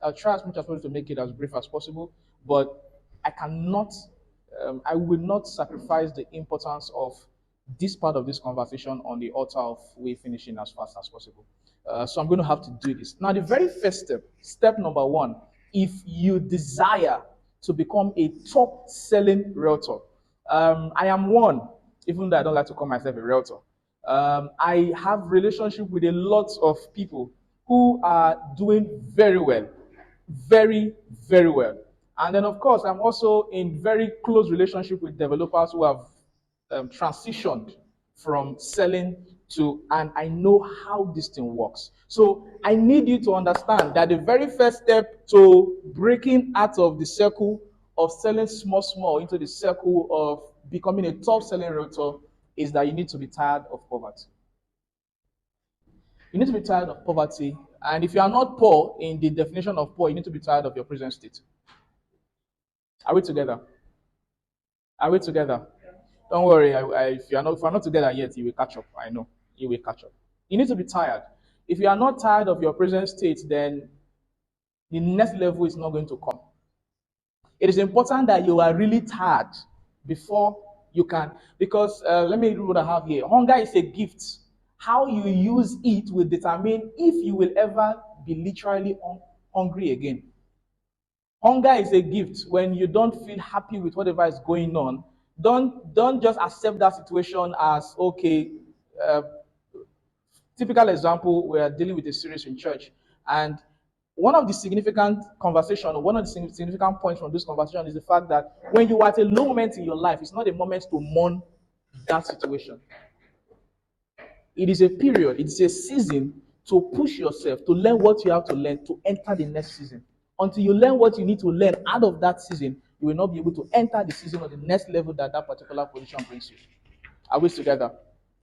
I'll try as much as possible to make it as brief as possible, but I cannot, I will not sacrifice the importance of this part of this conversation on the altar of we finishing as fast as possible. So I'm going to have to do this. Now, the very first step number one, if you desire to become a top selling realtor, I am one, even though I don't like to call myself a realtor. I have relationship with a lot of people who are doing very well, very, very well. And then, of course, I'm also in very close relationship with developers who have transitioned from selling to, and I know how this thing works. So I need you to understand that the very first step to breaking out of the circle of selling small, small into the circle of becoming a top selling realtor is that you need to be tired of poverty. You need to be tired of poverty. And if you are not poor in the definition of poor, you need to be tired of your present state. Are we together? Are we together? Don't worry. If we're not together yet, you will catch up. I know you will catch up. You need to be tired. If you are not tired of your present state, then the next level is not going to come. It is important that you are really tired before you can. Because let me read what I have here. Hunger is a gift. How you use it will determine if you will ever be literally hungry again. Hunger is a gift. When you don't feel happy with whatever is going on, don't just accept that situation as okay. Typical example, we are dealing with a series in church, and one of the significant points from this conversation is the fact that when you are at a low moment in your life, it's not a moment to mourn that situation. It is a period, it's a season to push yourself, to learn what you have to learn to enter the next season. Until you learn what you need to learn out of that season, you will not be able to enter the season or the next level that particular position brings you. Are we together?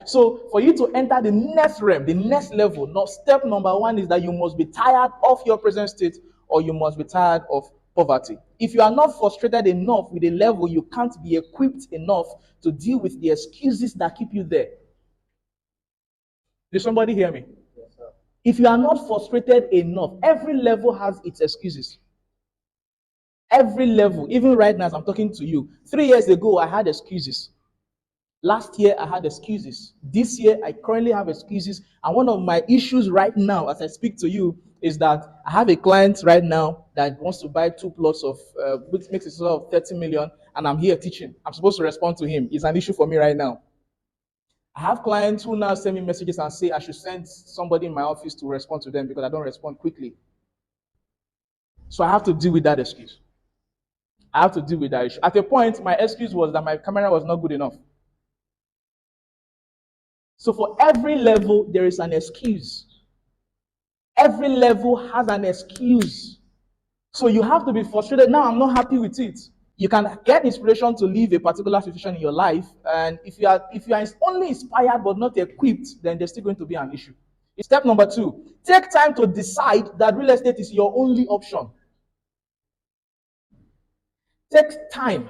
So for you to enter the next realm, the next level, now step number one is that you must be tired of your present state or you must be tired of poverty. If you are not frustrated enough with a level, you can't be equipped enough to deal with the excuses that keep you there. Did somebody hear me? Yes, sir. If you are not frustrated enough, every level has its excuses. Every level, even right now as I'm talking to you, 3 years ago I had excuses. Last year I had excuses. This year I currently have excuses. And one of my issues right now as I speak to you is that I have a client right now that wants to buy 2 plots of, which makes a total of 30 million, and I'm here teaching. I'm supposed to respond to him. It's an issue for me right now. I have clients who now send me messages and say I should send somebody in my office to respond to them because I don't respond quickly. So I have to deal with that excuse. I have to deal with that issue. At a point, my excuse was that my camera was not good enough. So for every level, there is an excuse. Every level has an excuse. So you have to be frustrated. Now I'm not happy with it. You can get inspiration to leave a particular situation in your life, and if you are only inspired but not equipped, then there's still going to be an issue. Step number 2, take time to decide that real estate is your only option. Take time.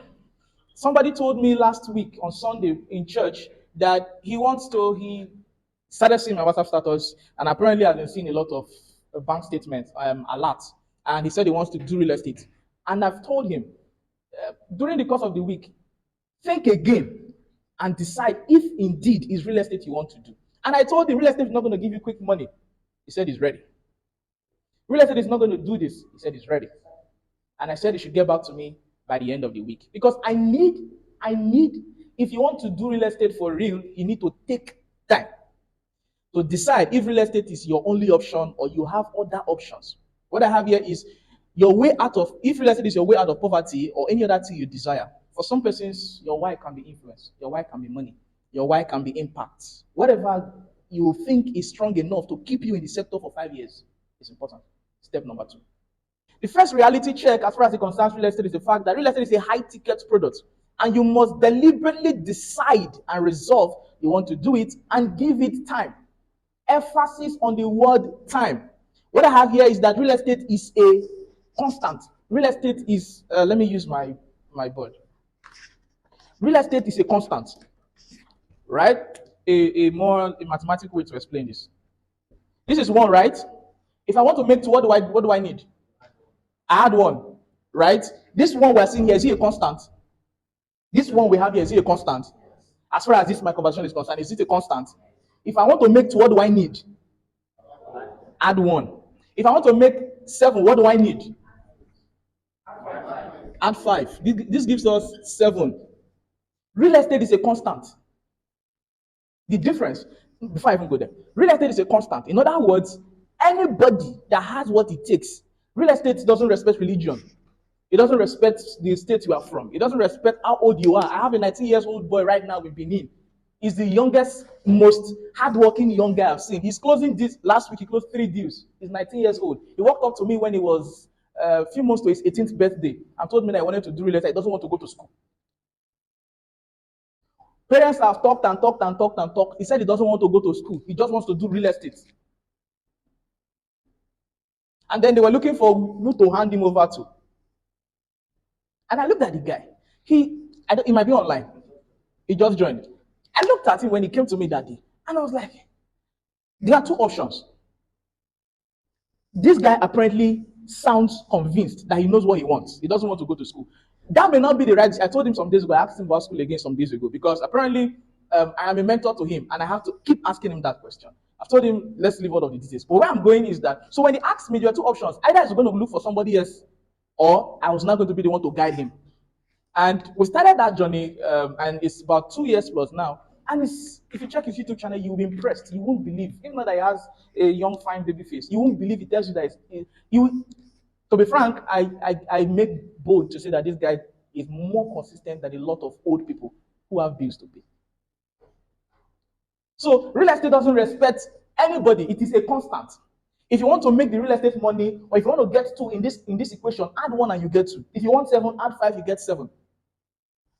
Somebody told me last week on Sunday in church that he started seeing my WhatsApp status, and apparently has been seeing a lot of bank statements, alerts, and he said he wants to do real estate. And I've told him, during the course of the week, think again and decide if indeed is real estate you want to do. And I told him real estate is not going to give you quick money. He said he's ready. Real estate is not going to do this. He said he's ready. And I said he should get back to me by the end of the week. Because I need, if you want to do real estate for real, you need to take time to decide if real estate is your only option or you have other options. What I have here is if real estate is your way out of poverty or any other thing you desire. For some persons, your why can be influence, your why can be money, your why can be impact. Whatever you think is strong enough to keep you in the sector for 5 years is important. Step number 2. The first reality check as far as it concerns real estate is the fact that real estate is a high-ticket product, and you must deliberately decide and resolve you want to do it and give it time. Emphasis on the word time. What I have here is that real estate is a constant. Real estate is, let me use my board. Real estate is a constant, right? A more mathematical way to explain this. This is 1, right? If I want to make 2, what do I need? I had one, right? This one we're seeing here, is it a constant? This one we have here, is it a constant? As far as this my conversation is concerned, is it a constant? If I want to make two, what do I need? Add one. If I want to make 7, what do I need? Add 5. This gives us 7. Real estate is a constant. The difference, before I even go there, real estate is a constant. In other words, anybody that has what it takes, real estate doesn't respect religion. It doesn't respect the state you are from. It doesn't respect how old you are. I have a 19 years old boy right now in Benin. He's the youngest, most hardworking young guy I've seen. He's closing this last week. He closed 3 deals. He's 19 years old. He walked up to me when he was a few months to his 18th birthday and told me that he wanted to do real estate. He doesn't want to go to school. Parents have talked and talked and talked and talked. He said he doesn't want to go to school. He just wants to do real estate. And then they were looking for who to hand him over to. And I looked at the guy. He might be online. He just joined. I looked at him when he came to me that day. And I was like, there are 2 options. This guy apparently sounds convinced that he knows what he wants. He doesn't want to go to school. That may not be the right. I told him some days ago, I asked him about school again some days ago, because apparently I am a mentor to him and I have to keep asking him that question. I've told him, let's leave all of the details. But where I'm going is that, so when he asked me, there are 2 options. Either he's going to look for somebody else, or I was not going to be the one to guide him. And we started that journey, and it's about 2 years plus now. And if you check his YouTube channel, you'll be impressed. You won't believe. Even though that he has a young, fine baby face, you won't believe. He tells you that to be frank, I make bold to say that this guy is more consistent than a lot of old people who have bills to pay. So real estate doesn't respect anybody. It is a constant. If you want to make the real estate money, or if you want to get 2 in this equation, add 1 and you get 2. If you want 7, add 5, you get 7.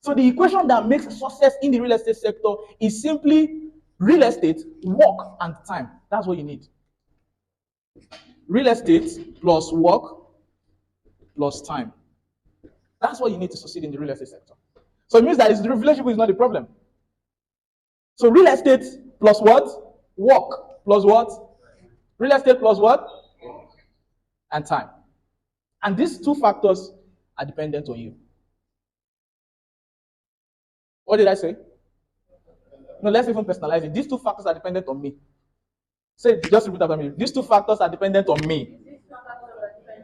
So the equation that makes success in the real estate sector is simply real estate, work, and time. That's what you need. Real estate plus work plus time. That's what you need to succeed in the real estate sector. So it means that the relationship is not the problem. So real estate plus what? Work plus what? Real estate plus what? And time. And these 2 factors are dependent on you. What did I say? No, let's even personalize it. These 2 factors are dependent on me. Say, just repeat after me. These 2 factors are dependent on me.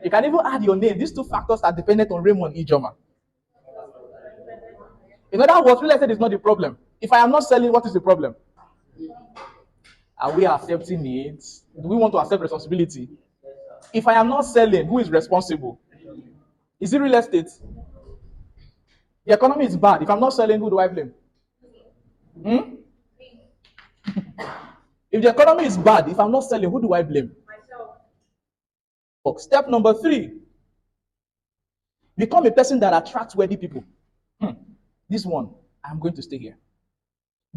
You can even add your name. These 2 factors are dependent on Raymond Ijoma. In other words, real estate is not the problem. If I am not selling, what is the problem? Are we accepting it? Do we want to accept responsibility? If I am not selling, who is responsible? Is it real estate? The economy is bad. If I'm not selling, who do I blame? If the economy is bad, if I'm not selling, who do I blame? Myself. Step number 3. Become a person that attracts wealthy people. This one, I'm going to stay here.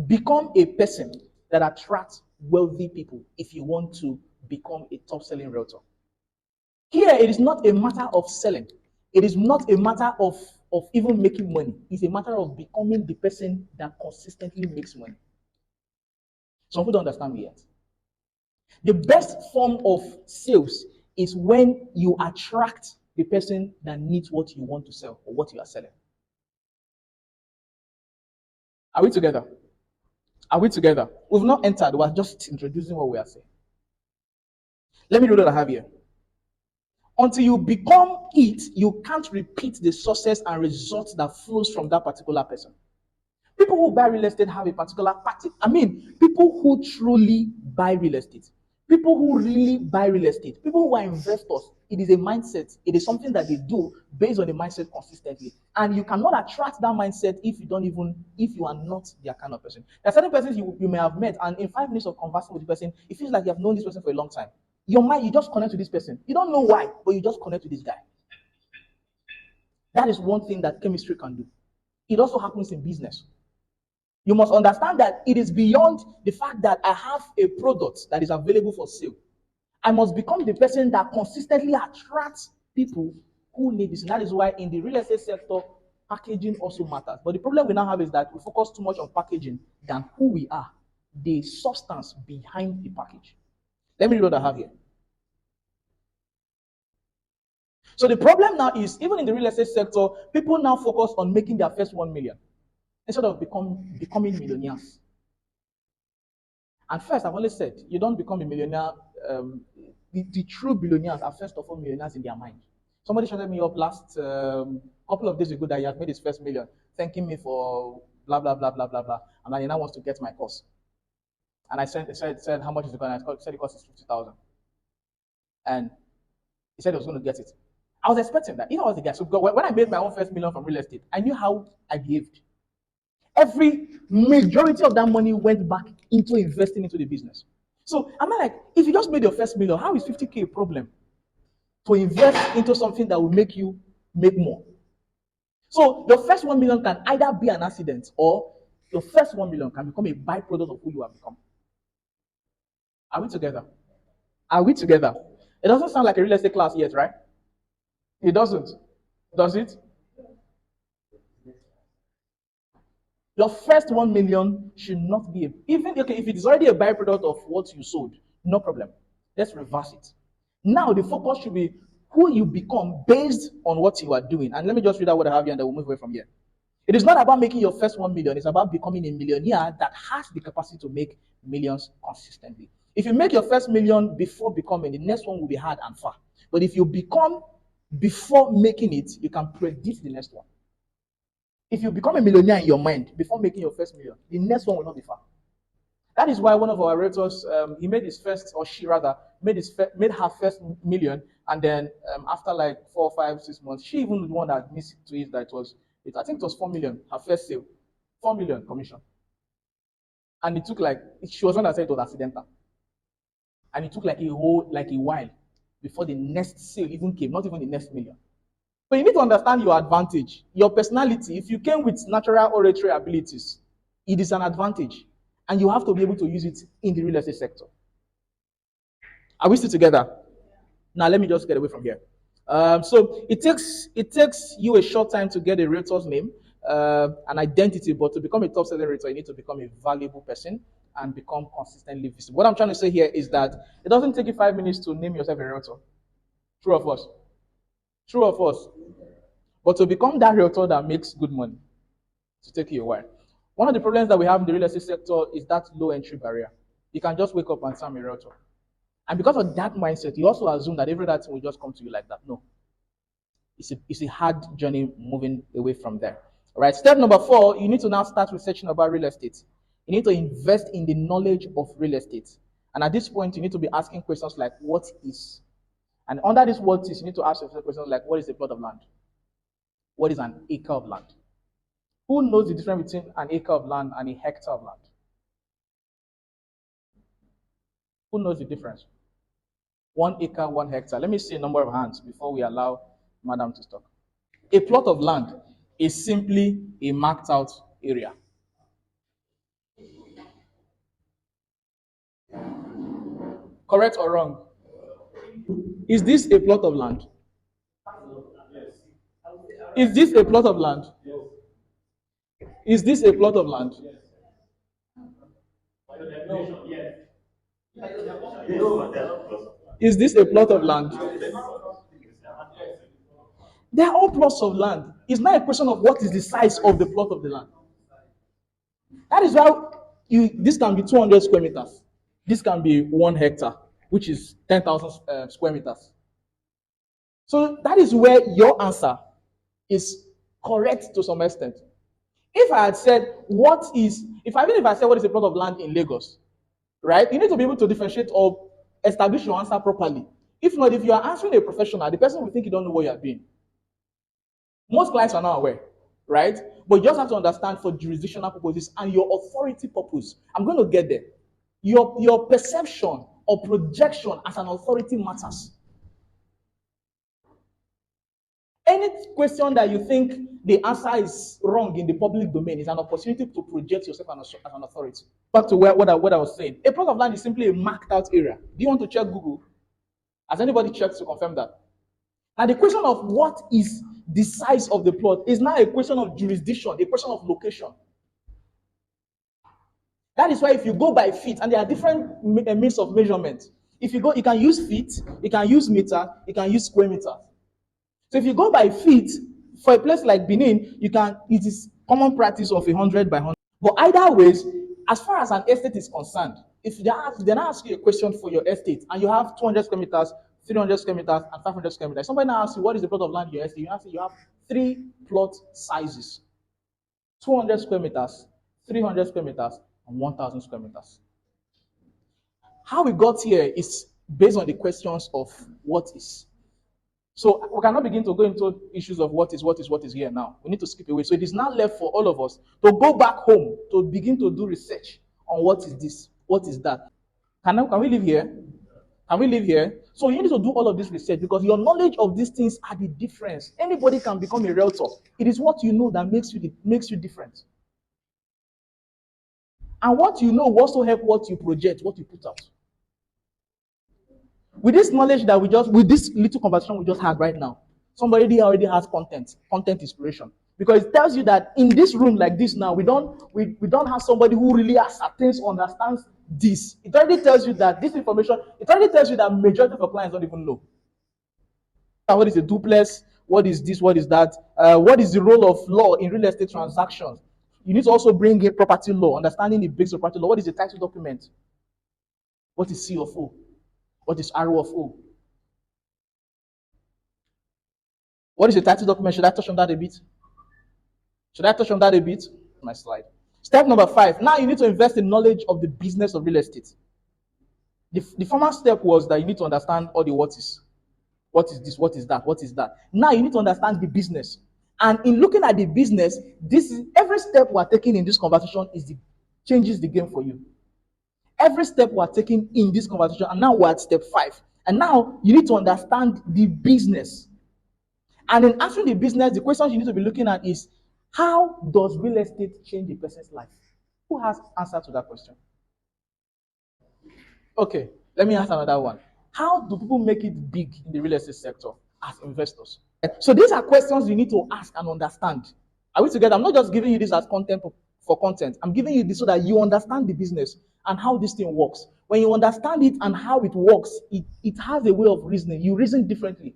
Become a person that attracts wealthy people if you want to become a top-selling realtor. Here, it is not a matter of selling. It is not a matter of even making money. It's a matter of becoming the person that consistently makes money. Some people don't understand me yet. The best form of sales is when you attract the person that needs what you want to sell or what you are selling. Are we together? Are we together? We've not entered. We're just introducing what we are saying. Let me do what I have here. Until you become it, you can't repeat the success and results that flows from that particular person. People who buy real estate have a particular people who truly buy real estate, people who really buy real estate, people who are investors, it is a mindset. It is something that they do based on a mindset consistently. And you cannot attract that mindset if you are not their kind of person. There are certain persons you may have met, and in 5 minutes of conversing with the person, it feels like you have known this person for a long time. Your mind, you just connect to this person. You don't know why, but you just connect to this guy. That is one thing that chemistry can do. It also happens in business. You must understand that it is beyond the fact that I have a product that is available for sale. I must become the person that consistently attracts people who need this. And that is why in the real estate sector, packaging also matters. But the problem we now have is that we focus too much on packaging than who we are, the substance behind the package. Let me read what I have here. So the problem now is, even in the real estate sector, people now focus on making their first 1 million instead of becoming millionaires. And first, I've always said, you don't become a millionaire. The true billionaires are first of all millionaires in their mind. Somebody shouted me up last couple of days ago that he had made his first million, thanking me for blah blah blah blah blah blah, and then he now wants to get my course. And I said how much is it going? I said the cost is 50,000, and he said he was going to get it. I was expecting that. If I was the guy, so when I made my own first million from real estate, I knew how I behaved. Every majority of that money went back into investing into the business. So I'm like, if you just made your first million, how is 50K a problem to invest into something that will make you make more? So your first 1 million can either be an accident, or your first 1 million can become a byproduct of who you have become. Are we together? Are we together? It doesn't sound like a real estate class yet, right? It doesn't. Does it? Your first 1 million should not be even okay if it is already a byproduct of what you sold, no problem. Let's reverse it. Now the focus should be who you become based on what you are doing. And let me just read out what I have here, and then we'll move away from here. It is not about making your first 1 million, it's about becoming a millionaire that has the capacity to make millions consistently. If you make your first million before becoming, the next one will be hard and far. But if you become before making it, you can predict the next one. If you become a millionaire in your mind before making your first million, the next one will not be far. That is why one of our realtors, he made his first, or she rather, made her first million, and then after like 4, 5, 6 months, she even was the one that missed to it. That I think it was 4 million, her first sale, 4 million commission, and it took she was one that said it was accidental, and it took like a while before the next sale even came, not even the next million. So you need to understand your advantage, your personality. If you came with natural oratory abilities, it is an advantage, and you have to be able to use it in the real estate sector. Are we still together? Now let me just get away from here. So it takes you a short time to get a realtor's name, an identity, but to become a top selling realtor, you need to become a valuable person and become consistently visible. What I'm trying to say here is that it doesn't take you 5 minutes to name yourself a realtor. True of us. True of us. But to become that realtor that makes good money, to take you a while. One of the problems that we have in the real estate sector is that low entry barrier. You can just wake up and say I'm a realtor. And because of that mindset, you also assume that every other thing will just come to you like that. No. It's a hard journey moving away from there. All right. Step number 4, you need to now start researching about real estate. You need to invest in the knowledge of real estate. And at this point, you need to be asking questions like, what is? And under this what is, you need to ask yourself questions like, what is a plot of land? What is an acre of land? Who knows the difference between an acre of land and a hectare of land? Who knows the difference? 1 acre, 1 hectare. Let me see a number of hands before we allow Madam to talk. A plot of land is simply a marked out area. Correct or wrong? Is this a plot of land? Is this a plot of land? Is this a plot of land? Is this a plot of land? They are all plots of land. It's not a question of what is the size of the plot of the land. That is why this can be 200 square meters. This can be 1 hectare, which is 10,000 square meters. So that is where your answer is correct to some extent. If I had said if I said what is a plot of land in Lagos, right? You need to be able to differentiate or establish your answer properly. If not, if you are answering a professional, the person will think you don't know what you are doing. Most clients are not aware, right? But you just have to understand for jurisdictional purposes and your authority purpose. I'm going to get there. Your perception or projection as an authority matters. Any question that you think the answer is wrong in the public domain is an opportunity to project yourself as an authority. Back to what I was saying. A plot of land is simply a marked out area. Do you want to check Google? Has anybody checked to confirm that? And the question of what is the size of the plot is not a question of jurisdiction, a question of location. That is why if you go by feet, and there are different means of measurement. If you go, you can use feet, you can use meter, you can use square meter. So if you go by feet, for a place like Benin, it is common practice of 100 by 100. But either ways, as far as an estate is concerned, if they now ask you a question for your estate and you have 200 square meters, 300 square meters, and 500 square meters, somebody now asks you what is the plot of land in your estate, you answer you have three plot sizes: 200 square meters, 300 square meters, and 1,000 square meters. How we got here is based on the questions of what is. So we cannot begin to go into issues of what is here now. We need to skip away. So it is now left for all of us to go back home to begin to do research on what is this, what is that. Can we live here? Can we live here? So you need to do all of this research because your knowledge of these things are the difference. Anybody can become a realtor. It is what you know that makes you different. And what you know will also help what you project, what you put out. With this knowledge that with this little conversation we just had right now, somebody already has content inspiration. Because it tells you that in this room like this now, we don't have somebody who really ascertains or understands this. It already tells you that this information, it already tells you that majority of your clients don't even know. What is a duplex? What is this? What is that? What is the role of law in real estate transactions? You need to also bring in property law, understanding the basics of property law. What is the title document? What is C of O? What is R of O? What is the title document? Should I touch on that a bit? My slide. Step number 5. Now you need to invest in knowledge of the business of real estate. The former step was that you need to understand all the what is. What is this? What is that? What is that? Now you need to understand the business. And in looking at the business, every step we're taking in this conversation changes the game for you. Every step we're taking in this conversation, and now we're at step 5. And now you need to understand the business. And in answering the business, the questions you need to be looking at is, how does real estate change a person's life? Who has answer to that question? Okay, let me ask another one. How do people make it big in the real estate sector as investors? So these are questions you need to ask and understand. Are we together? I'm not just giving you this as content for content. I'm giving you this so that you understand the business and how this thing works. When you understand it and how it works, it has a way of reasoning. You reason differently.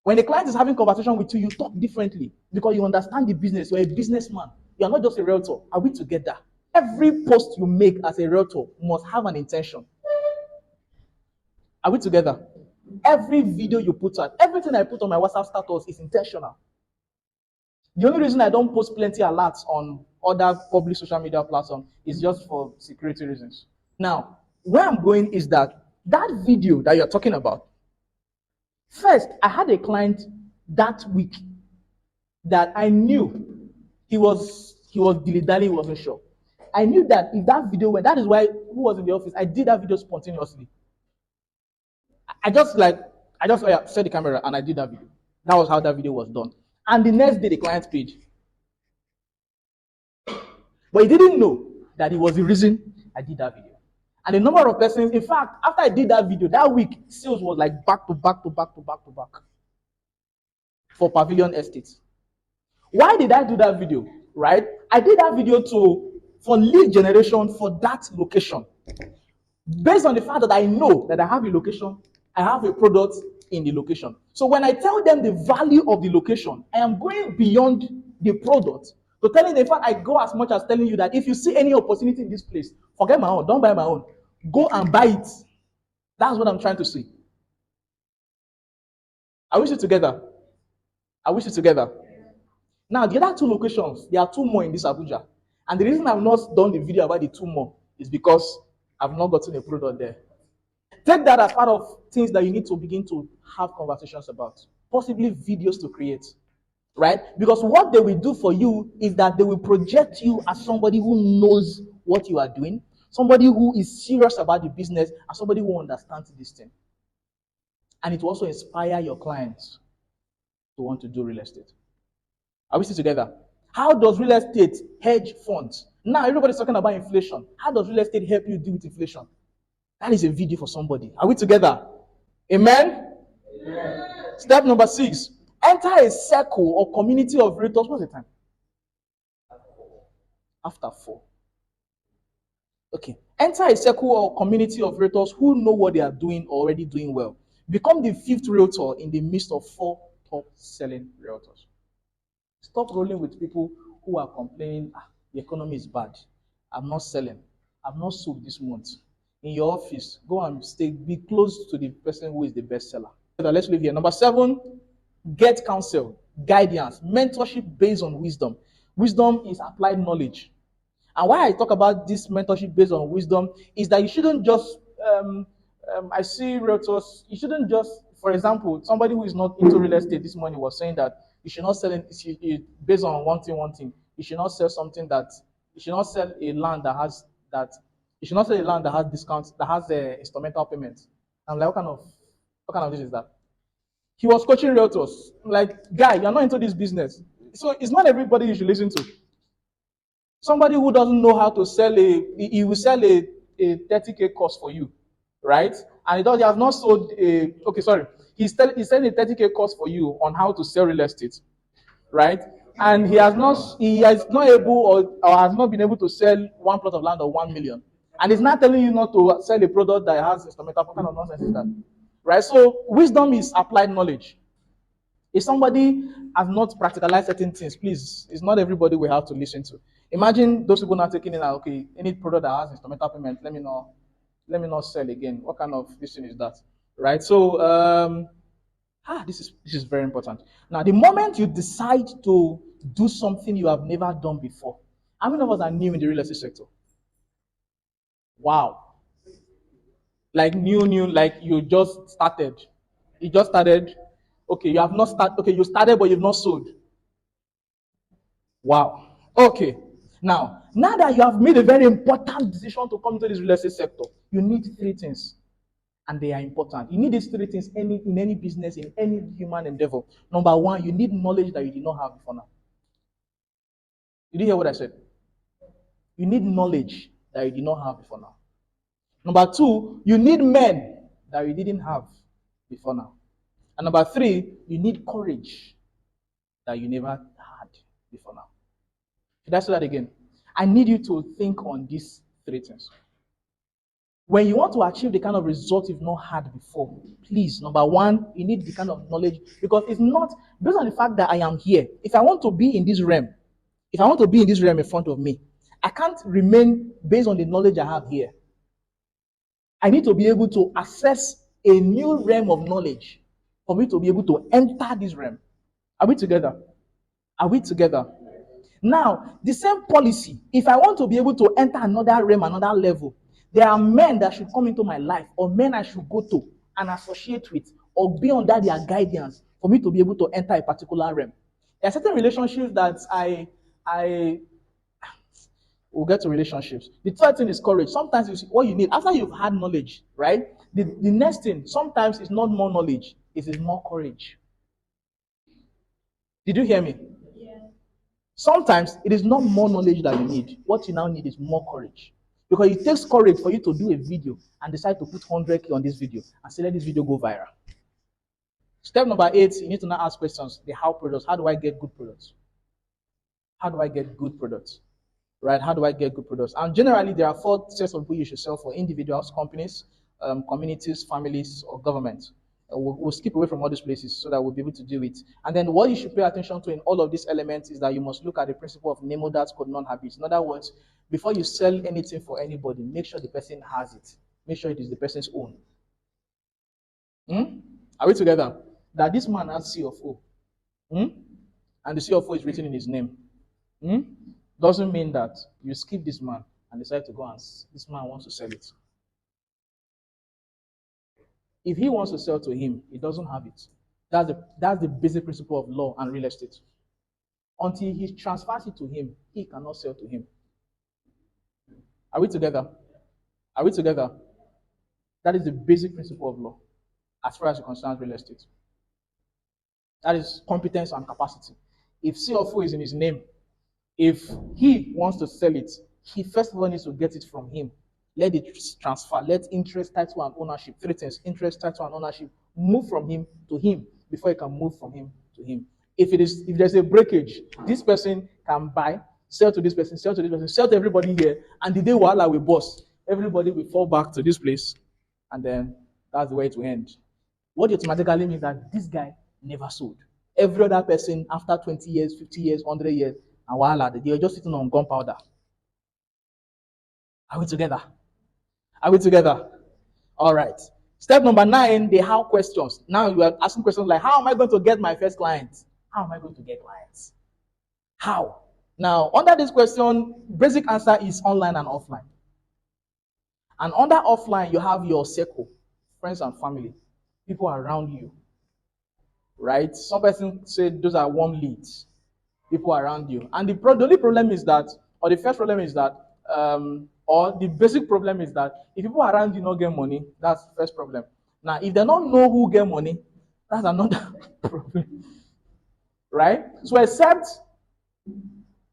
When the client is having conversation with you, you talk differently because you understand the business. You're a businessman. You're not just a realtor. Are we together? Every post you make as a realtor must have an intention. Are we together? Every video you put out, everything I put on my WhatsApp status is intentional. The only reason I don't post plenty alerts on other public social media platforms is just for security reasons. Now, where I'm going is that video that you're talking about, first, I had a client that week that I knew he was dilly-dally, he wasn't sure. I knew that if that video went, that is why who was in the office, I did that video spontaneously. I just set the camera and I did that video. That was how that video was done. And the next day, the client paid. But he didn't know that it was the reason I did that video. And the number of persons, in fact, after I did that video, that week, sales was like back to back for Pavilion Estates. Why did I do that video? Right? I did that video for lead generation for that location. Based on the fact that I know that I have a location, I have a product in the location. So when I tell them the value of the location, I am going beyond the product. So telling them, in fact, I go as much as telling you that if you see any opportunity in this place, forget my own, don't buy my own. Go and buy it. That's what I'm trying to say. I wish it together. Now, the other 2 locations, there are 2 more in this Abuja. And the reason I've not done the video about the 2 more is because I've not gotten a product there. Take that as part of things that you need to begin to have conversations about. Possibly videos to create, right? Because what they will do for you is that they will project you as somebody who knows what you are doing, somebody who is serious about the business, and somebody who understands this thing. And it will also inspire your clients to want to do real estate. Are we still together? How does real estate hedge funds? Now everybody's talking about inflation. How does real estate help you deal with inflation? That is a video for somebody. Are we together? Amen? Amen. Step number 6. Enter a circle or community of realtors. What's the time? After 4. Okay. Enter a circle or community of realtors who know what they are doing or already doing well. Become the 5th realtor in the midst of 4 stop selling realtors. Stop rolling with people who are complaining, the economy is bad. I'm not selling. I'm not sold this month. In your office, go and be close to the person who is the best seller. Let's leave here. Number 7, get counsel, guidance, mentorship based on wisdom. Wisdom is applied knowledge. And why I talk about this mentorship based on wisdom is that you shouldn't just, I see realtors, you shouldn't just, for example, somebody who is not into real estate this morning was saying that you should not sell it based on one thing. You should not sell something that, you should not sell a land that has, that, you should not sell a land that has discounts, that has the instrumental payments. I'm like, what kind of this is that? He was coaching realtors. I'm like, guy, you're not into this business. So it's not everybody you should listen to. Somebody who doesn't know how to sell he will sell a 30K course for you, right? And he has not sold okay, sorry. He's selling a 30K course for you on how to sell real estate, right? And he has not able or has not been able to sell one plot of land of 1 million. And he's not telling you not to sell a product that has instrumental. What kind of nonsense is that? Right? So wisdom is applied knowledge. If somebody has not practicalized certain things, please, it's not everybody we have to listen to. Imagine those people not taking it out, okay, any product that has instrumental payment, let me not sell again. What kind of this thing is that? Right? So this is very important. Now, the moment you decide to do something you have never done before, how many of us are new in the real estate sector? Wow. Like new, like you just started. You just started. Okay, you have not started. Okay, you started, but you've not sold. Wow. Okay. Now that you have made a very important decision to come into this real estate sector, you need 3 things, and they are important. You need these 3 things in any business, in any human endeavor. Number 1, you need knowledge that you did not have before now. Did you hear what I said? You need knowledge that you did not have before now. Number 2, you need men that you didn't have before now. And number 3, you need courage that you never had before now. Should I say that again? I need you to think on these 3 things. When you want to achieve the kind of result you've not had before, please, number 1, you need the kind of knowledge, because it's not based on the fact that I am here. If I want to be in this realm, in front of me, I can't remain based on the knowledge I have here. I need to be able to access a new realm of knowledge for me to be able to enter this realm. Are we together? Are we together? Now, the same policy, if I want to be able to enter another realm, another level, there are men that should come into my life, or men I should go to and associate with, or be under their guidance for me to be able to enter a particular realm. There are certain relationships that I will get to relationships. The third thing is courage. Sometimes it's what you need after you've had knowledge, right? The next thing, sometimes it's not more knowledge, it is more courage. Did you hear me? Sometimes it is not more knowledge that you need. What you now need is more courage. Because it takes courage for you to do a video and decide to put 100K on this video and say, let this video go viral. Step number 8, you need to now ask questions. The how products. How do I get good products? How do I get good products? Right? How do I get good products? And generally, there are 4 sets of people you should sell for: individuals, companies, communities, families, or government. We'll skip away from all these places so that we'll be able to do it. And then what you should pay attention to in all of these elements is that you must look at the principle of nemo dat code non-habit. In other words, before you sell anything for anybody, make sure the person has it. Make sure it is the person's own. Are we together? That this man has CFO. And the CFO is written in his name. Doesn't mean that you skip this man and decide to go and this man wants to sell it. If he wants to sell to him, he doesn't have it. That's the basic principle of law and real estate. Until he transfers it to him, he cannot sell to him. Are we together? Are we together? That is the basic principle of law as far as it concerns real estate. That is competence and capacity. If CFO is in his name, if he wants to sell it, he first of all needs to get it from him. Let it transfer. Let interest, title, and ownership, 3 things, interest, title, and ownership, move from him to him before it can move from him to him. If there's a breakage, this person can buy, sell to this person, sell to this person, sell to everybody here, and the day wahala will burst, everybody will fall back to this place, and then that's the way it will end. What automatically means that this guy never sold. Every other person after 20 years, 50 years, 100 years, and voila, they're just sitting on gunpowder. Are we together? Are we together? All right. Step number 9, the how questions. Now you are asking questions like, how am I going to get my first client? How am I going to get clients? How? Now, under this question, basic answer is online and offline. And under offline, you have your circle, friends and family, people around you, right? Some person said those are warm leads, people around you. And the only problem is that, or the first problem is that, or the basic problem is that if people around you don't get money, that's the first problem. Now, if they don't know who get money, that's another problem, right? So except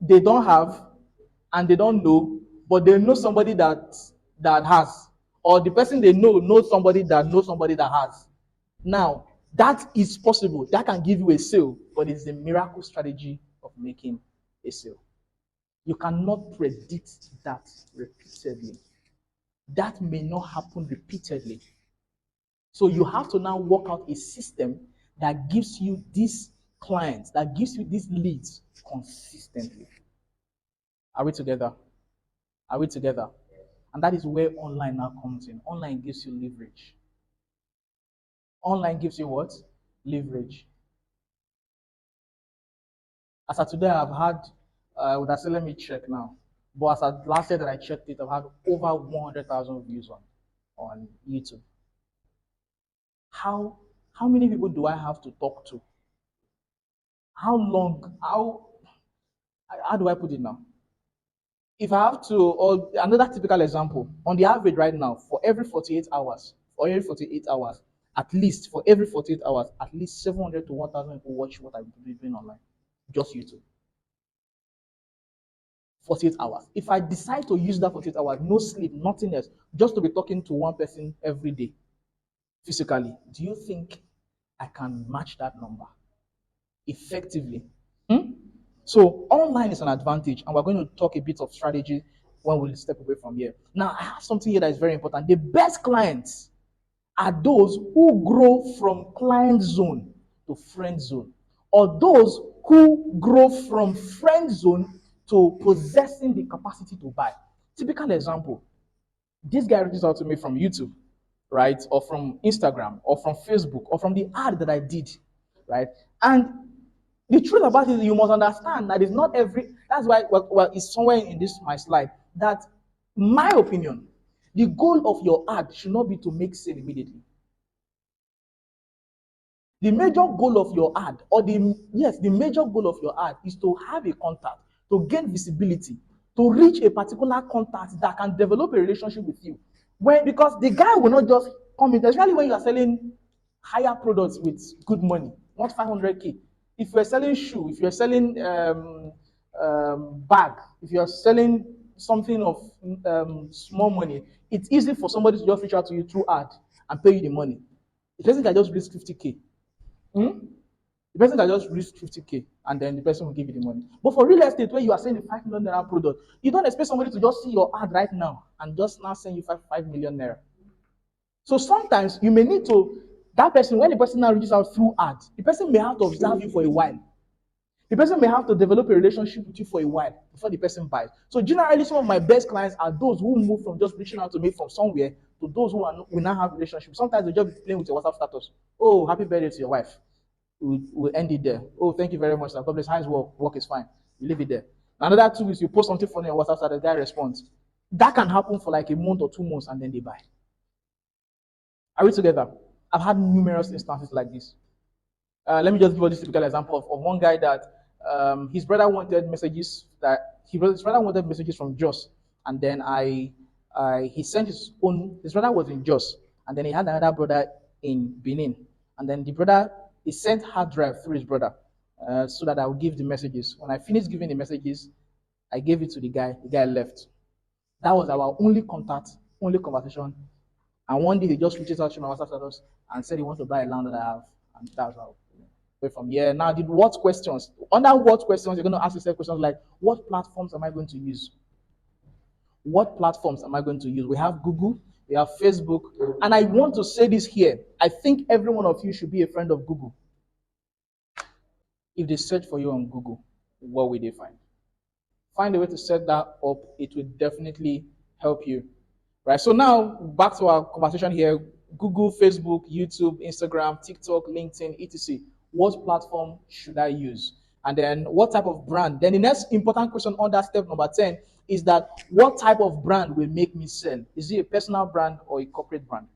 they don't have and they don't know, but they know somebody that has, or the person they know knows somebody that has. Now, that is possible. That can give you a sale, but it's the miracle strategy of making a sale. You cannot predict that repeatedly. That may not happen repeatedly. So you have to now work out a system that gives you these clients, that gives you these leads consistently. Are we together? Are we together? And that is where online now comes in. Online gives you leverage. Online gives you what? Leverage. As of today, I've had, would I say, let me check now. But as of last year that I checked it, I've had over 100,000 views on YouTube. How many people do I have to talk to? How long? How do I put it now? If I have to, or another typical example, on the average right now, for every 48 hours, at least for every 48 hours, at least 700 to 1,000 people watch what I'm doing online. Just YouTube. 48 hours. If I decide to use that 48 hours, no sleep, nothing else, just to be talking to one person every day, physically, do you think I can match that number effectively? So online is an advantage, and we're going to talk a bit of strategy when we step away from here. Now, I have something here that is very important. The best clients are those who grow from client zone to friend zone, or those who grow from friend zone to possessing the capacity to buy. Typical example, this guy reaches out to me from YouTube, right? Or from Instagram, or from Facebook, or from the ad that I did, right? And the truth about it is you must understand that it's not every, that's why, well, it's somewhere in this, my slide, that my opinion, the goal of your ad should not be to make sale immediately. The major goal of your ad, or the major goal of your ad is to have a contact, to gain visibility, to reach a particular contact that can develop a relationship with you. Because the guy will not just come in, especially when you are selling higher products with good money, not 500K. If you're selling shoe, if you're selling bag, if you're selling something of small money, it's easy for somebody to just reach out to you through ad and pay you the money. The person can just risk 50K. The person can just risk 50K and then the person will give you the money. But for real estate, where you are selling a 5 million naira product, you don't expect somebody to just see your ad right now and just now send you 5 million naira. So sometimes you may need to, that person, when the person now reaches out through ad, the person may have to observe you for a while. The person may have to develop a relationship with you for a while before the person buys. So generally, some of my best clients are those who move from just reaching out to me from somewhere to those who will now have relationships. Sometimes they just be playing with your WhatsApp status. Oh, happy birthday to your wife. We'll end it there. Oh, thank you very much, sir. God bless. How's work? Work is fine. You leave it there. Another 2 weeks, you post something funny on WhatsApp, the guy responds. That can happen for like a month or 2 months, and then they buy. Are we together? I've had numerous instances like this. Let me just give you this typical example of one guy that his brother wanted messages from Jos, and then he sent his own. His brother was in Jos, and then he had another brother in Benin, and then the brother he sent hard drive through his brother so that I would give the messages. When I finished giving the messages, I gave it to the guy. The guy left. That was our only contact, only conversation. And one day he just reaches out to my WhatsApp status and said he wants to buy a land that I have, and that's how. From here. Now, what questions? Under what questions, you're going to ask yourself questions like, what platforms am I going to use? What platforms am I going to use? We have Google, we have Facebook, and I want to say this here. I think every one of you should be a friend of Google. If they search for you on Google, what will they find? Find a way to set that up. It will definitely help you. Right. So now back to our conversation here. Google, Facebook, YouTube, Instagram, TikTok, LinkedIn, etc. What platform should I use? And then what type of brand? Then the next important question under step number 10 is that what type of brand will make me sell? Is it a personal brand or a corporate brand?